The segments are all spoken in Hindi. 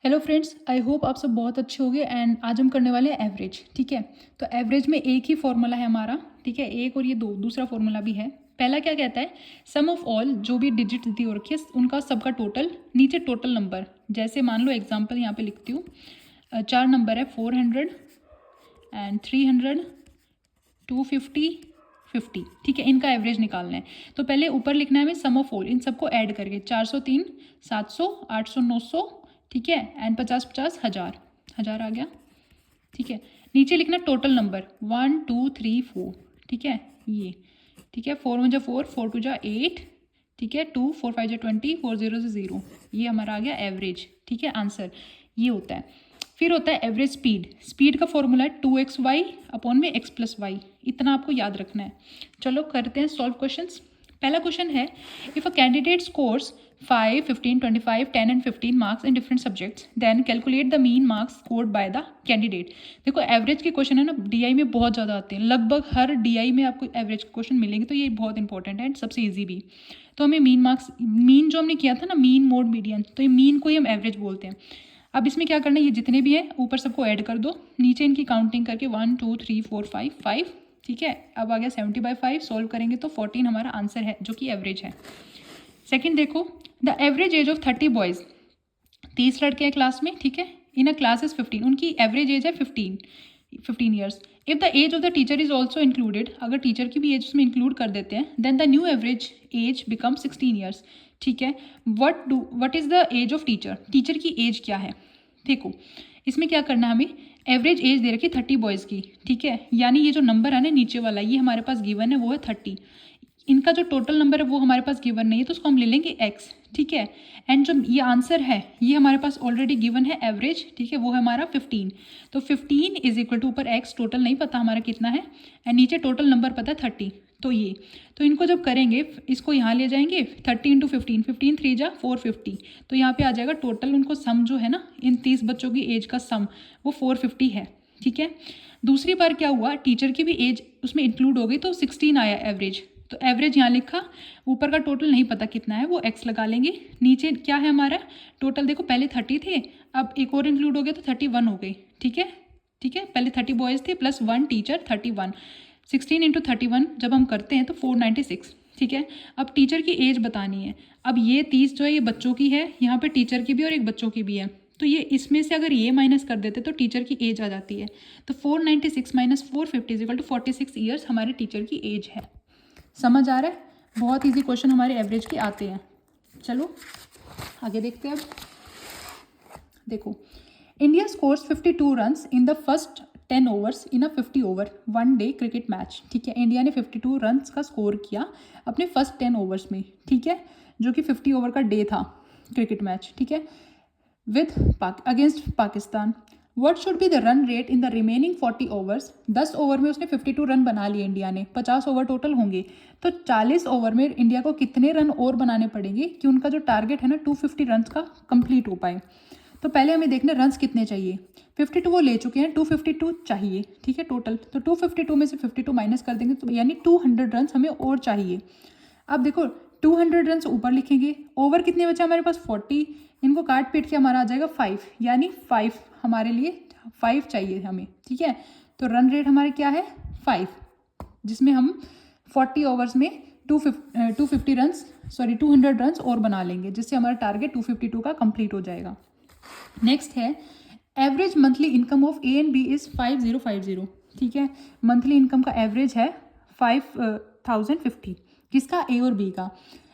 हेलो फ्रेंड्स, आई होप आप सब बहुत अच्छे होंगे। एंड आज हम करने वाले हैं एवरेज। ठीक है, तो एवरेज में एक ही फॉर्मूला है हमारा। ठीक है, एक और ये दो, दूसरा फॉर्मूला भी है। पहला क्या कहता है, सम ऑफ ऑल, जो भी डिजिट दी हो रखी है उनका सबका टोटल, नीचे टोटल नंबर। जैसे मान लो एग्जांपल यहाँ पे लिखती हूँ, 4 नंबर है 400 एंड 300 250 50। ठीक है, इनका एवरेज निकालना है। तो पहले ऊपर लिखना है हमें सम ऑफ ऑल, इन सबको ऐड करके 403 700 800 900। ठीक है, एंड 50 50 हज़ार, हज़ार आ गया। ठीक है, नीचे लिखना टोटल नंबर 1 2 3 4। ठीक है, ये ठीक है, 4 1 जा 4, 4 2 जा 8। ठीक है, 2 4 5 जा 20, 4 0 से 0। ये हमारा आ गया एवरेज। ठीक है, आंसर ये होता है। फिर होता है एवरेज स्पीड। स्पीड का फॉर्मूला है 2xy अपॉन में x प्लस वाई। इतना आपको याद रखना है। चलो करते हैं सॉल्व क्वेश्चंस। पहला क्वेश्चन है, if a candidate scores 5 15 25 10 and 15 marks in different subjects, then calculate the mean marks scored by the candidate. देखो एवरेज के क्वेश्चन है ना, डीआई में बहुत ज़्यादा आते हैं, लगभग हर डीआई में आपको एवरेज क्वेश्चन मिलेंगे, तो ये बहुत इंपॉर्टेंट है एंड सबसे ईजी भी। तो हमें मीन मार्क्स, मीन जो हमने किया था ना, मीन मोड मीडियन, तो ये मीन को ही हम एवरेज बोलते हैं। अब इसमें क्या करना है, ये जितने भी हैं ऊपर सबको ऐड कर दो, नीचे इनकी काउंटिंग करके 1 2 3 4 5 5। ठीक है, अब आ गया 70/5। सॉल्व करेंगे तो 14 हमारा आंसर है, जो कि एवरेज है। सेकंड देखो, the average age of 30 boys, 30 लड़के हैं क्लास में। ठीक है, इन अ क्लास इज 15, उनकी एवरेज एज है 15 years. If the age of the teacher is also included, अगर टीचर की भी एज उसमें इंक्लूड कर देते हैं, then the new average age become 16 years. ठीक है, what is the age of teacher, teacher की एज क्या है। देखो इसमें क्या करना है, हमें एवरेज एज दे रखी 30 बॉयज़ की। ठीक है, यानी ये जो नंबर है ना नीचे वाला, ये हमारे पास गिवन है, वो है 30। इनका जो टोटल नंबर है वो हमारे पास गिवन नहीं है, तो उसको हम ले लेंगे x। ठीक है, एंड जो ये आंसर है ये हमारे पास ऑलरेडी गिवन है एवरेज। ठीक है, वो है हमारा 15। तो 15 इज इक्वल टू, ऊपर x टोटल नहीं पता हमारा कितना है, एंड नीचे टोटल नंबर पता है 30। तो ये, तो इनको जब करेंगे इसको यहाँ ले जाएंगे, 30 इंटू 15, 15 3 जा 450। तो यहाँ पे आ जाएगा टोटल, उनको सम जो है ना, इन 30 बच्चों की एज का सम वो 450 है। ठीक है, दूसरी बार क्या हुआ, टीचर की भी एज उसमें इंक्लूड हो गई, तो 16 आया एवरेज। तो एवरेज यहाँ लिखा, ऊपर का टोटल नहीं पता कितना है, वो x लगा लेंगे। नीचे क्या है हमारा टोटल, देखो पहले 30 थे, अब एक और इंक्लूड हो गया तो 31 हो गई। ठीक है, ठीक है, पहले 30 बॉयज़ थे प्लस 1 टीचर, 31। 16 इंटू 31 जब हम करते हैं तो 496। ठीक है, अब टीचर की एज बतानी है। अब ये 30 जो है ये बच्चों की है, यहाँ पे टीचर की भी और एक बच्चों की भी है, तो ये इसमें से अगर ये माइनस कर देते तो टीचर की एज आ जाती है। तो 496 minus 450 is equal to 46 years हमारे टीचर की एज है। समझ आ रहा है, बहुत इजी क्वेश्चन हमारे एवरेज के आते हैं। चलो आगे देखते हैं। अब देखो, India scores 52 runs in the first 10 overs in a 50 over 1 day cricket match. ठीक है, इंडिया ने 52 रन्स का स्कोर किया अपने फर्स्ट 10 ओवर्स में। ठीक है, जो कि 50 ओवर का डे था क्रिकेट मैच। ठीक है, with against Pakistan. What should be the run rate in the remaining 40 overs. 10 over में उसने 52 रन बना लिए इंडिया ने, 50 ओवर टोटल होंगे, तो 40 ओवर में इंडिया को कितने रन और बनाने पड़ेंगे कि उनका जो टारगेट है ना 250 रन का कंप्लीट हो पाए। तो पहले हमें देखना रन्स कितने चाहिए। 52 वो ले चुके हैं, 252 चाहिए। ठीक है, टोटल तो 252 में से 52 माइनस कर देंगे, तो यानी 200 रन हमें और चाहिए। अब देखो 200 रन ऊपर लिखेंगे, ओवर कितने बचे हमारे पास 40, इनको काट पीट के हमारा आ जाएगा 5, यानी 5 हमारे लिए 5 चाहिए हमें। ठीक है, तो रन रेट हमारे क्या है 5, जिसमें हम 40 ओवर्स में 250 रन, सॉरी 200 रन और बना लेंगे, जिससे हमारा टारगेट 252 का कंप्लीट हो जाएगा। नेक्स्ट है, average monthly income of A and B is 5050। ठीक है, मंथली इनकम का एवरेज है 5050, किसका, ए और बी का।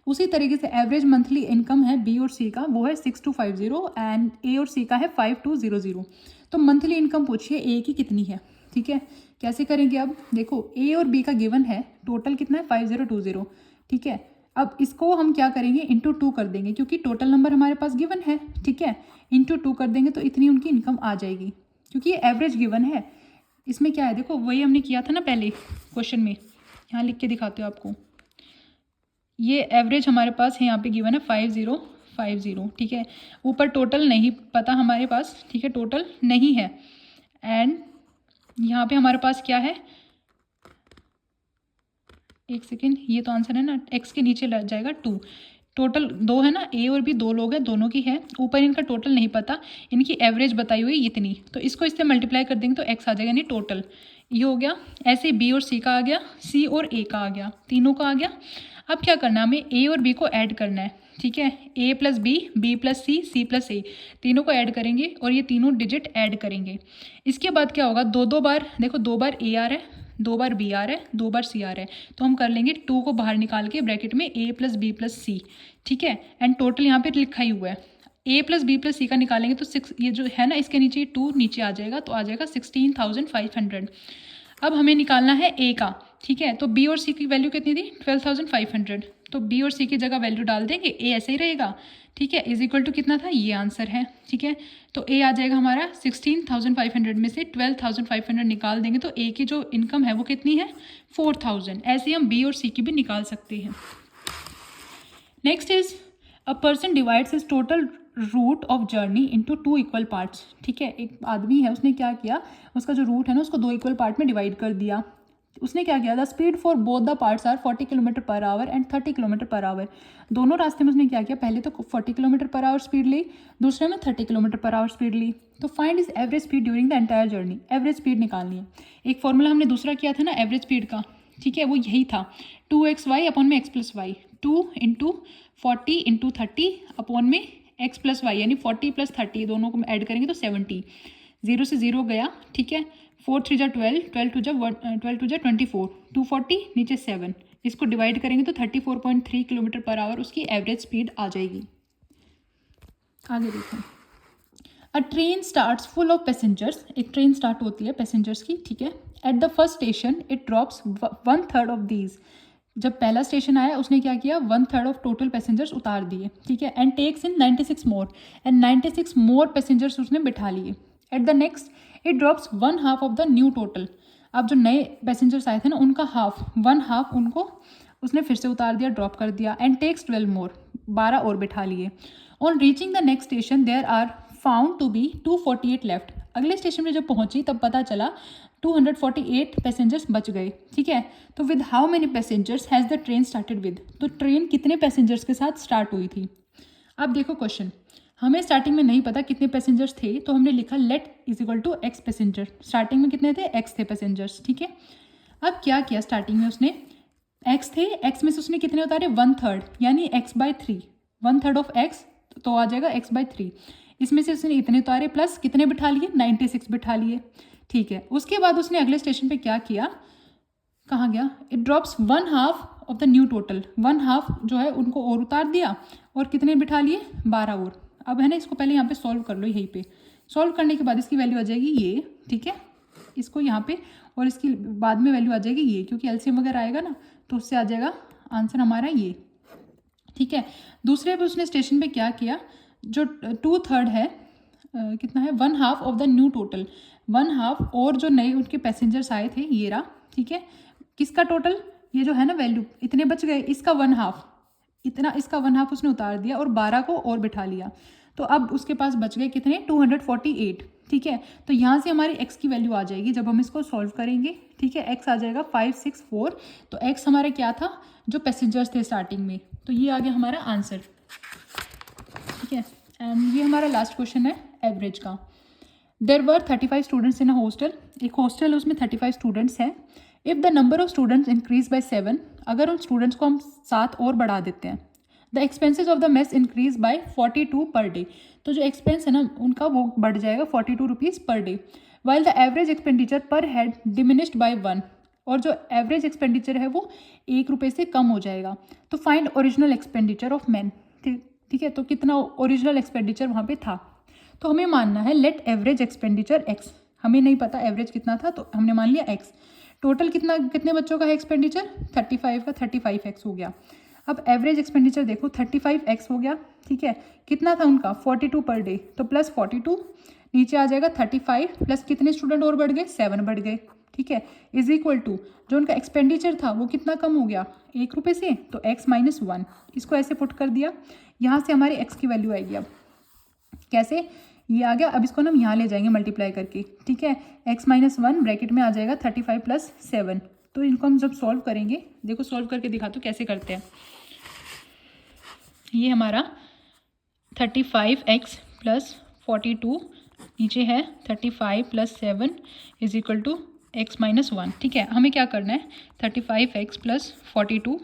उसी तरीके से एवरेज मंथली इनकम है बी और सी का, वो है 6250 एंड ए और सी का है 5200। तो मंथली इनकम पूछिए ए की कितनी है। ठीक है, कैसे करेंगे, अब देखो ए और बी का गिवन है, टोटल कितना है 5020। ठीक है, अब इसको हम क्या करेंगे, इंटू 2 कर देंगे, क्योंकि टोटल नंबर हमारे पास गिवन है। ठीक है, इंटू 2 कर देंगे तो इतनी उनकी इनकम आ जाएगी, क्योंकि ये एवरेज गिवन है। इसमें क्या है, देखो वही हमने किया था ना पहले क्वेश्चन में, यहाँ लिख के दिखाते हो आपको। ये एवरेज हमारे पास है, यहाँ पे गिवन है 5050। ठीक है, ऊपर टोटल नहीं पता हमारे पास। ठीक है, टोटल नहीं है, एंड यहाँ पे हमारे पास क्या है, एक सेकेंड, ये तो आंसर है ना, एक्स के नीचे लग जाएगा 2। टोटल दो है ना, ए और बी दो लोग हैं, दोनों की है, ऊपर इनका टोटल नहीं पता, इनकी एवरेज बताई हुई इतनी, तो इसको इससे मल्टीप्लाई कर देंगे तो एक्स आ जाएगा, यानी टोटल ये हो गया। ऐसे बी और सी का आ गया, सी और ए का आ गया, तीनों का आ गया। अब क्या करना है, हमें ए और बी को ऐड करना है, ठीक है, A plus B plus C plus A, तीनों को ऐड करेंगे और ये तीनों डिजिट ऐड करेंगे। इसके बाद क्या होगा, दो दो बार देखो, दो बार ए आ रहा है, दो बार बी आ रहा है, दो बार सी आ रहा है, तो हम कर लेंगे 2 को बाहर निकाल के ब्रैकेट में ए प्लस बी प्लस सी, ठीक है, एंड टोटल यहाँ पे लिखा ही हुआ है, ए प्लस बी प्लस सी का निकालेंगे तो 6, ये जो है ना इसके नीचे 2 नीचे आ जाएगा, तो आ जाएगा 16,500। अब हमें निकालना है ए का, ठीक है, तो बी और सी की वैल्यू कितनी थी 12,500, तो बी और सी की जगह वैल्यू डाल देंगे, ए ऐसे ही रहेगा, ठीक है, इज इक्वल टू कितना था, ये आंसर है, ठीक है, तो ए आ जाएगा हमारा 16,500 में से 12,500 निकाल देंगे तो ए की जो इनकम है वो कितनी है 4,000। ऐसे ही हम बी और सी की भी निकाल सकते हैं। Next is a person divides his total route of journey into 2 equal parts, ठीक है, एक आदमी है, उसने क्या किया, उसका जो रूट है ना उसको 2 इक्वल पार्ट में डिवाइड कर दिया। उसने क्या किया, the speed for both the parts are 40 kilometre per hour and 30 kilometre per hour. दोनों रास्ते में उसने क्या किया, पहले तो 40 किलोमीटर पर आवर स्पीड ली, दूसरे में 30 किलोमीटर पर आवर स्पीड ली। तो find is average speed during the entire journey, average speed निकालनी है। एक फॉर्मूला हमने दूसरा किया था ना एवरेज स्पीड का, ठीक है, वो यही था 2xy अपॉन में x plus y, 2 into 40 into 30 upon में x प्लस वाई, यानी 40 प्लस 30 दोनों को ऐड करेंगे तो 70, 0 से 0 गया, ठीक है, 4 3 जा 12, 12 2 जा 24, 240 नीचे 7, इसको डिवाइड करेंगे तो 34.3 किलोमीटर पर आवर उसकी एवरेज स्पीड आ जाएगी। आगे देखो, अ train starts full of passengers, एक ट्रेन स्टार्ट होती है पैसेंजर्स की, ठीक है, at the first station it drops 1/3 of these, जब पहला स्टेशन आया उसने क्या किया 1/3 ऑफ टोटल पैसेंजर्स उतार दिए, ठीक है, and takes in 96 more, and 96 more passengers उसने बिठा लिए। At the next it drops 1/2 of the new total, अब जो नए पैसेंजर्स आए थे ना उनका हाफ 1/2 उनको उसने फिर से उतार दिया, ड्रॉप कर दिया, एंड टेक्स 12 मोर, 12 और बिठा लिए। On reaching the next station there are found to be 248 left, अगले स्टेशन में जब पहुंची तब पता चला 248 पैसेंजर्स बच गए, ठीक है, तो with how many passengers has the train started with, तो ट्रेन कितने पैसेंजर्स के साथ स्टार्ट हुई थी। अब देखो क्वेश्चन, हमें स्टार्टिंग में नहीं पता कितने पैसेंजर्स थे, तो हमने लिखा let is equal to x passenger, starting में कितने थे एक्स थे पैसेंजर्स, ठीक है। अब क्या किया, स्टार्टिंग में उसने एक्स थे, एक्स में से उसने कितने उतारे 1/3, यानी x/3, 1/3 ऑफ एक्स तो आ जाएगा x/3, इसमें से उसने इतने उतारे प्लस कितने बिठा लिए 96 बिठा लिए, ठीक है। उसके बाद उसने अगले स्टेशन पे क्या किया, कहाँ गया, it drops 1/2 of the new total, 1/2 जो है उनको और उतार दिया और कितने बिठा लिए 12 और। अब है ना इसको पहले यहाँ पे सॉल्व कर लो, यहीं पे सॉल्व करने के बाद इसकी वैल्यू आ जाएगी ये, ठीक है, इसको यहाँ पे और इसकी बाद में वैल्यू आ जाएगी ये, क्योंकि एलसीएम वगैरह आएगा ना तो उससे आ जाएगा आंसर हमारा ये, ठीक है। दूसरे पे उसने स्टेशन पे क्या किया, जो 2/3 है कितना है 1/2 ऑफ द न्यू टोटल, 1/2 और जो नए उनके पैसेंजर्स आए थे ये रहा, ठीक है, किसका टोटल, ये जो है ना वैल्यू इतने बच गए, इसका 1/2, इतना इसका 1/2 उसने उतार दिया और 12 को और बिठा लिया, तो अब उसके पास बच गए कितने 248, ठीक है। तो यहाँ से हमारी x की वैल्यू आ जाएगी जब हम इसको सॉल्व करेंगे, ठीक है, x आ जाएगा 564, तो x हमारा क्या था जो पैसेंजर्स थे स्टार्टिंग में, तो ये आ गया हमारा आंसर, ठीक है। एंड ये हमारा लास्ट क्वेश्चन है एवरेज का। There were 35 students in a hostel, एक हॉस्टल है उसमें 35 स्टूडेंट्स हैं। If the number of students increase by 7, अगर उन स्टूडेंट्स को हम 7 और बढ़ा देते हैं, the expenses of the mess increase by 42 per day, तो जो एक्सपेंस है ना उनका वो बढ़ जाएगा 42 rupees per day, while the average expenditure पर हेड डिमिनिश्ड बाय 1, और जो एवरेज एक्सपेंडिचर है वो 1 रुपये से कम हो जाएगा। तो find original expenditure of man, ठीक है, तो कितना ओरिजिनल एक्सपेंडिचर वहाँ पे था, तो हमें मानना है लेट एवरेज एक्सपेंडिचर x, हमें नहीं पता एवरेज कितना था तो हमने मान लिया x, टोटल कितने बच्चों का है एक्सपेंडिचर 35 का 35x हो गया। अब एवरेज एक्सपेंडिचर देखो 35x हो गया, ठीक है, कितना था उनका 42 पर डे, तो प्लस 42 नीचे आ जाएगा 35 प्लस कितने स्टूडेंट और बढ़ गए 7 बढ़ गए, ठीक है, इज इक्वल टू जो उनका एक्सपेंडिचर था वो कितना कम हो गया 1 रुपये से, तो x - 1, इसको ऐसे पुट कर दिया, यहाँ से हमारी x की वैल्यू आएगी। अब कैसे, ये आ गया, अब इसको हम यहाँ ले जाएंगे मल्टीप्लाई करके, ठीक है, x - 1 ब्रैकेट में आ जाएगा 35 प्लस 7, तो इनको हम जब सॉल्व करेंगे, देखो सॉल्व करके दिखा तो कैसे करते हैं। ये हमारा 35x प्लस 42 नीचे है 35 plus 7 is equal to x minus 1। ठीक है, हमें क्या करना है, 35x plus 42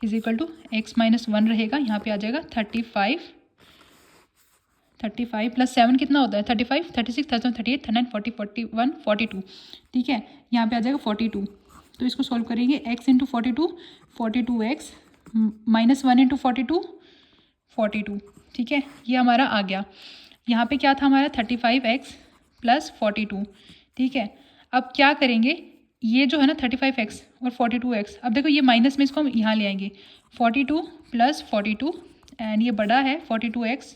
is equal to x minus 1 रहेगा। यहाँ पे आ जाएगा 35 प्लस 7 कितना होता है, 35, 36, 37, 38, 39, 40, 41, 42। ठीक है, यहाँ पे आ जाएगा 42। तो इसको सॉल्व करेंगे, x into 42, 42x minus 1 into 42, 42। ठीक है, ये हमारा आ गया। यहाँ पे क्या था हमारा 35x प्लस 42। ठीक है, अब क्या करेंगे, ये जो है ना 35x और 42x, अब देखो ये माइनस में इसको हम यहाँ ले आएंगे, 42 प्लस 42 एंड ये बड़ा है 42x।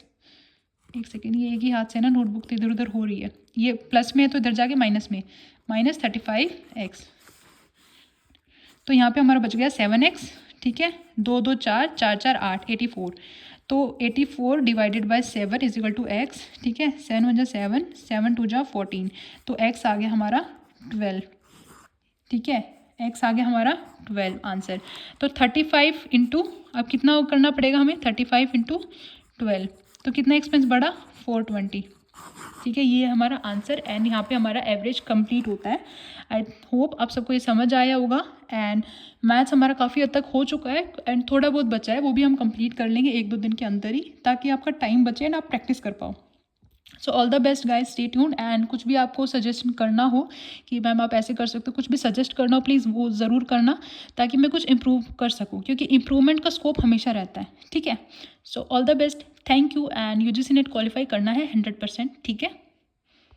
एक सेकेंड, ये एक ही हाथ से ना नोटबुक इधर उधर हो रही है, ये प्लस में है तो इधर जाके माइनस में, माइनस 35x। तो यहाँ पे हमारा बच गया 7x। ठीक है, 2 2 4 4 4 8 84। तो 84 divided by 7 is equal to x। ठीक है, 7 1 जा 7, 7 2 जा 14। तो x आ गया हमारा 12। ठीक है, x आ गया हमारा 12 आंसर। तो 35 इंटू, अब कितना करना पड़ेगा हमें, 35 इंटू 12, तो कितना एक्सपेंस बढ़ा, 420। ठीक है, ये हमारा आंसर एंड यहाँ पे हमारा एवरेज कंप्लीट होता है। आई होप आप सबको ये समझ आया होगा एंड मैथ्स हमारा काफ़ी हद तक हो चुका है एंड थोड़ा बहुत बचा है, वो भी हम कंप्लीट कर लेंगे 1-2 दिन के अंदर ही, ताकि आपका टाइम बचे एंड आप प्रैक्टिस कर पाओ। So all the best guys, stay tuned and कुछ भी आपको सजेशन करना हो कि मैम आप ऐसे कर सकते हो, कुछ भी सजेस्ट करना हो प्लीज़ वो ज़रूर करना, ताकि मैं कुछ इम्प्रूव कर सकूँ, क्योंकि इम्प्रूवमेंट का स्कोप हमेशा रहता है। ठीक है, so all the best, thank you and UGC net qualify करना है 100%। ठीक है।